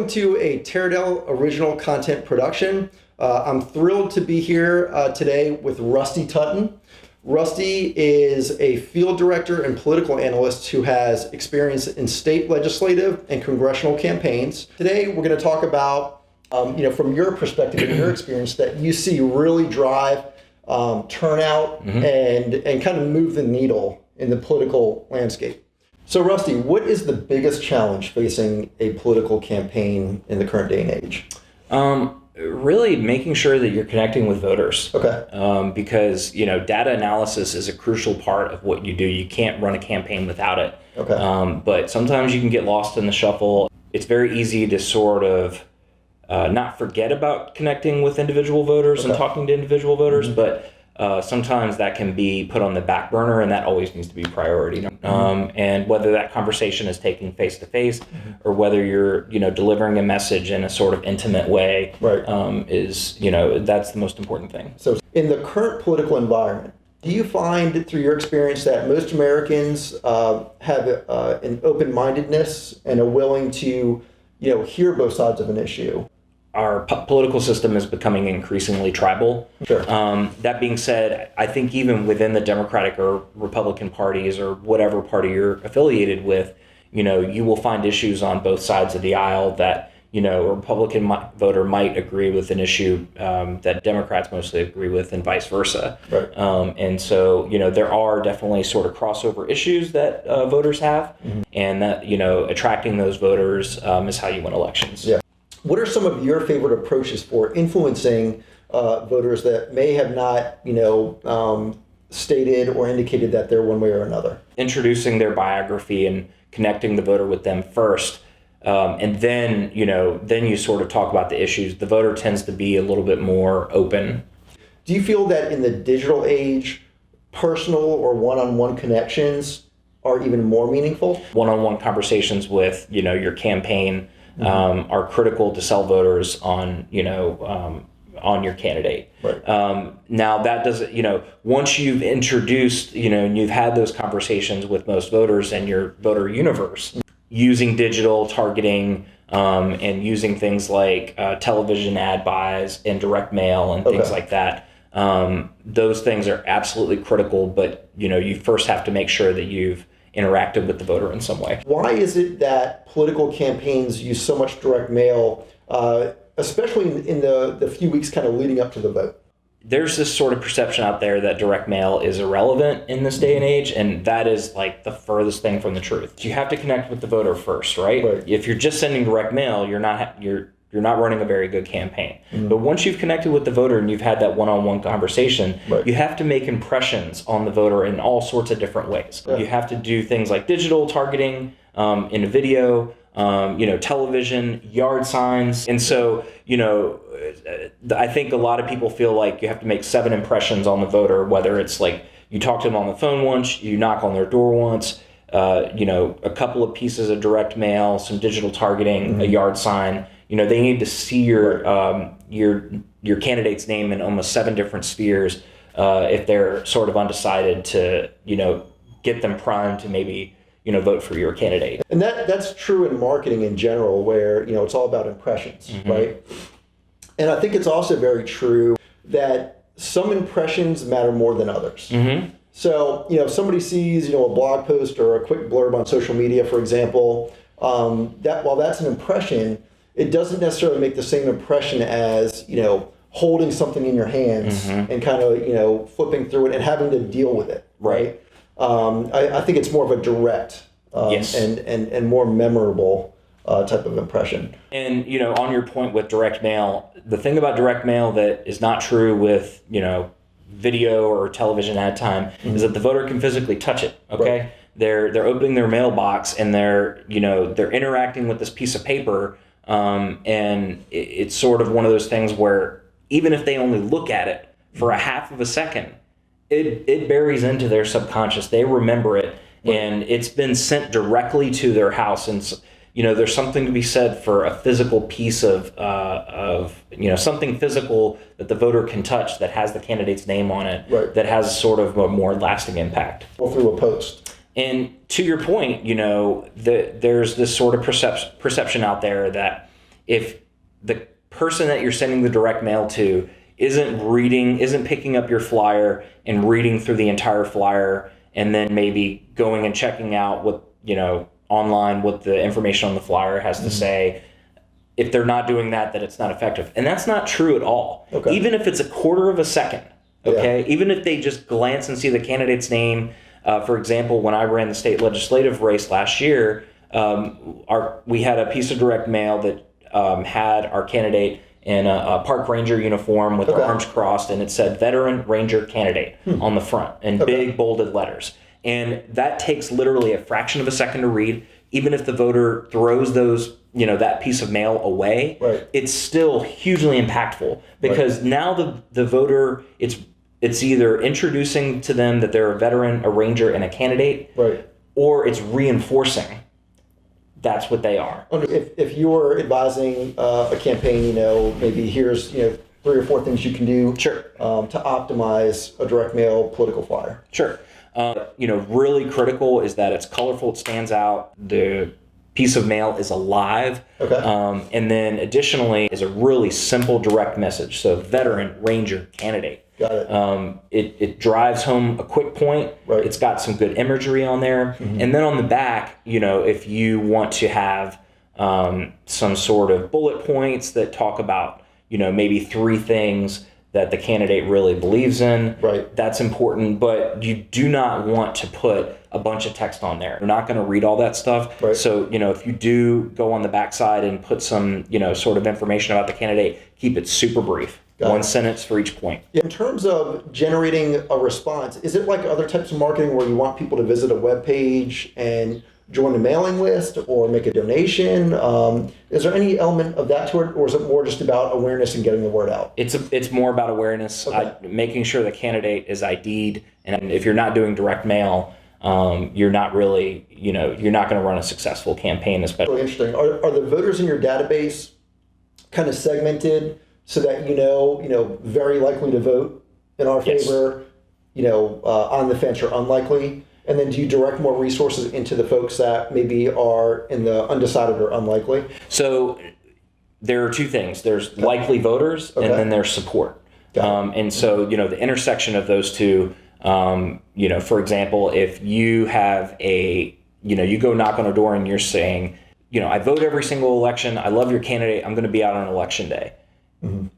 Welcome to a Taradel original content production. I'm thrilled to be here today with Rusty Tutton. Rusty is a field director and political analyst who has experience in state legislative and congressional campaigns. Today, we're going to talk about, from your perspective and your experience, that you see really drive turnout and kind of move the needle in the political landscape. So Rusty, what is the biggest challenge facing a political campaign in the current day and age? Really making sure that you're connecting with voters. Okay. Because, data analysis is a crucial part of what you do. You can't run a campaign without it. Okay. But sometimes you can get lost in the shuffle. It's very easy to sort of not forget about connecting with individual voters and talking to individual voters, but sometimes that can be put on the back burner, and that always needs to be priority. And whether that conversation is taking face to face, or whether you're delivering a message in a sort of intimate way, is that's the most important thing. So in the current political environment, do you find through your experience that most Americans have an open-mindedness and are willing to hear both sides of an issue? Our political system is becoming increasingly tribal. Sure. That being said, I think even within the Democratic or Republican parties or whatever party you're affiliated with, you will find issues on both sides of the aisle that, a Republican voter might agree with an issue that Democrats mostly agree with, and vice versa. Right. And so, there are definitely sort of crossover issues that voters have, and that, attracting those voters is how you win elections. Yeah. What are some of your favorite approaches for influencing voters that may have not, stated or indicated that they're one way or another? Introducing their biography and connecting the voter with them first, and then you sort of talk about the issues. The voter tends to be a little bit more open. Do you feel that in the digital age, personal or one-on-one connections are even more meaningful? One-on-one conversations with your campaign are critical to sell voters on your candidate. Right. Now that doesn't, once you've introduced, and you've had those conversations with most voters and your voter universe, using digital targeting and using things like television ad buys and direct mail and things like that, those things are absolutely critical. But you first have to make sure that you've interacted with the voter in some way. Why is it that political campaigns use so much direct mail, especially in the few weeks kind of leading up to the vote? There's this sort of perception out there that direct mail is irrelevant in this day and age, and that is like the furthest thing from the truth. You have to connect with the voter first, right? If you're just sending direct mail, you're not running a very good campaign. But once you've connected with the voter and you've had that one-on-one conversation, you have to make impressions on the voter in all sorts of different ways. Yeah. You have to do things like digital targeting, in a video, television, yard signs. And so, I think a lot of people feel like you have to make 7 impressions on the voter, whether it's like you talk to them on the phone once, you knock on their door once, a couple of pieces of direct mail, some digital targeting, a yard sign. They need to see your candidate's name in almost 7 different spheres if they're sort of undecided to, get them primed to maybe, vote for your candidate. And that's true in marketing in general, where, it's all about impressions, right? And I think it's also very true that some impressions matter more than others. So, if somebody sees, a blog post or a quick blurb on social media, for example, that while that's an impression, it doesn't necessarily make the same impression as, holding something in your hands and kind of, flipping through it and having to deal with it. Right. I think it's more of a direct and more memorable type of impression. And, on your point with direct mail, the thing about direct mail that is not true with, video or television ad time is that the voter can physically touch it. Okay. Right. They're opening their mailbox and they're interacting with this piece of paper. And it's sort of one of those things where even if they only look at it for a half of a second, it buries into their subconscious. They remember it, and it's been sent directly to their house. And there's something to be said for a physical piece of something physical that the voter can touch that has the candidate's name on it, that has sort of a more lasting impact. Well, through a post. And to your point, there's this sort of perception out there that if the person that you're sending the direct mail to isn't picking up your flyer and reading through the entire flyer and then maybe going and checking out what, online, what the information on the flyer has to say, if they're not doing that, then it's not effective. And that's not true at all. Okay. Even if it's a quarter of a second, okay? Yeah. Even if they just glance and see the candidate's name. For example, when I ran the state legislative race last year, we had a piece of direct mail that had our candidate in a park ranger uniform with their arms crossed, and it said veteran ranger candidate on the front in big bolded letters. And that takes literally a fraction of a second to read. Even if the voter throws those, that piece of mail away, it's still hugely impactful, because now the voter, it's either introducing to them that they're a veteran, a ranger, and a candidate, or it's reinforcing that's what they are. If you're advising a campaign, maybe here's 3 or 4 things you can do to optimize a direct mail political flyer. Sure. Really critical is that it's colorful, it stands out, the piece of mail is alive, and then additionally is a really simple direct message. So veteran, ranger, candidate. Got it. It drives home a quick point. It's got some good imagery on there. And then on the back, if you want to have some sort of bullet points that talk about, maybe 3 things that the candidate really believes in, that's important. But you do not want to put a bunch of text on there. You're not going to read all that stuff. So, if you do go on the backside and put some, sort of information about the candidate, keep it super brief. One sentence for each point. In terms of generating a response, is it like other types of marketing where you want people to visit a web page and join the mailing list or make a donation? Is there any element of that to it, or is it more just about awareness and getting the word out? It's more about awareness, making sure the candidate is ID'd, and if you're not doing direct mail, you're not really, you're not going to run a successful campaign, especially. Really interesting. Are the voters in your database kind of segmented so that very likely to vote in our favor, on the fence or unlikely? And then do you direct more resources into the folks that maybe are in the undecided or unlikely? So there are 2 things. There's likely voters, and then there's support. And so, the intersection of those 2, for example, if you have you go knock on a door and you're saying, I vote every single election, I love your candidate, I'm going to be out on election day.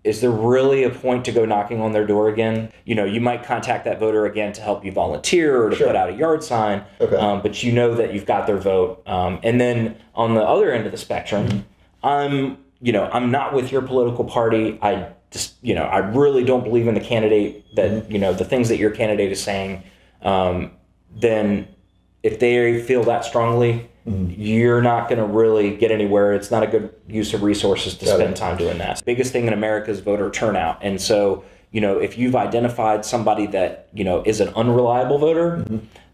Is there really a point to go knocking on their door again? You might contact that voter again to help you volunteer or to put out a yard sign, but you know that you've got their vote. And then on the other end of the spectrum, I'm not with your political party. I just, I really don't believe in the candidate that, the things that your candidate is saying. Then if they feel that strongly, you're not going to really get anywhere. It's not a good use of resources to spend time doing that. The biggest thing in America is voter turnout. And so, if you've identified somebody that, is an unreliable voter,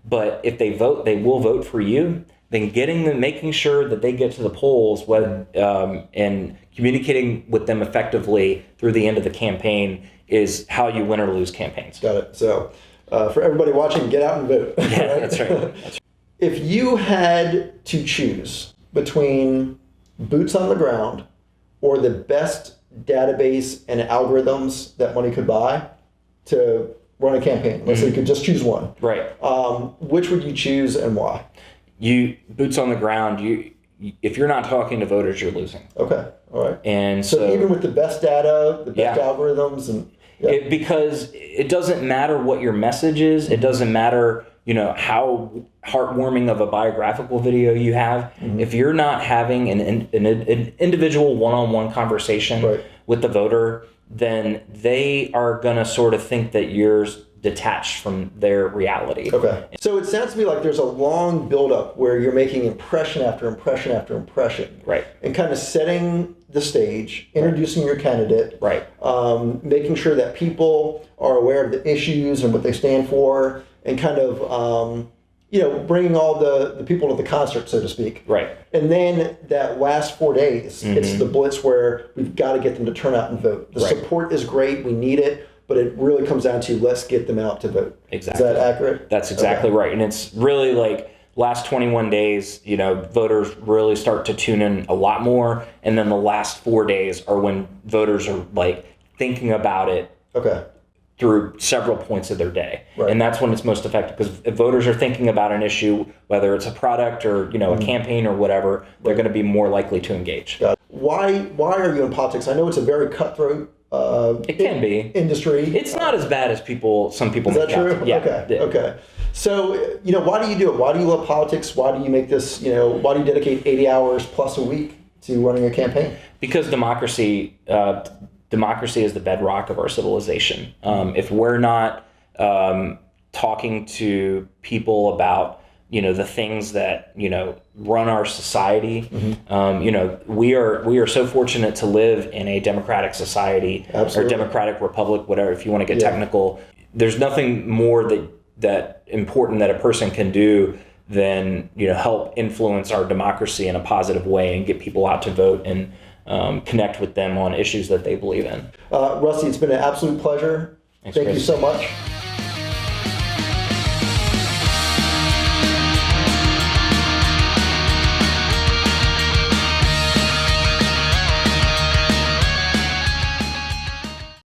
but if they vote, they will vote for you, then making sure that they get to the polls and communicating with them effectively through the end of the campaign is how you win or lose campaigns. Got it. So for everybody watching, get out and vote. Yeah, that's right. If you had to choose between boots on the ground or the best database and algorithms that money could buy to run a campaign, let's say you could just choose one. Which would you choose and why? Boots on the ground, if you're not talking to voters, you're losing. Okay, all right. And so even with the best data, the best algorithms, and because it doesn't matter what your message is, it doesn't matter how heartwarming of a biographical video you have. If you're not having an individual one-on-one conversation with the voter, then they are going to sort of think that you're detached from their reality. So it sounds to me like there's a long buildup where you're making impression after impression after impression. And kind of setting the stage, introducing your candidate, making sure that people are aware of the issues and what they stand for, and kind of, bringing all the people to the concert, so to speak. And then that last 4 days, it's the blitz where we've got to get them to turn out and vote. The support is great. We need it. But it really comes down to let's get them out to vote. Exactly. Is that accurate? That's exactly right. And it's really last 21 days, voters really start to tune in a lot more. And then the last 4 days are when voters are like thinking about it through several points of their day. Right. And that's when it's most effective, because if voters are thinking about an issue, whether it's a product or, a campaign or whatever, they're going to be more likely to engage. Why are you in politics? I know it's a very cutthroat it can be industry. It's not as bad as some people Is that make out. true? Yeah. Okay. So, why do you do it? Why do you love politics? Why do you make this, why do you dedicate 80 hours plus a week to running a campaign? Because democracy is the bedrock of our civilization. If we're not talking to people about, the things that, run our society, we are so fortunate to live in a democratic society. Absolutely. Or democratic republic, whatever, if you want to get technical. There's nothing more that important that a person can do than, help influence our democracy in a positive way and get people out to vote and connect with them on issues that they believe in. Rusty, it's been an absolute pleasure. Thanks, Thank Chris. you so much.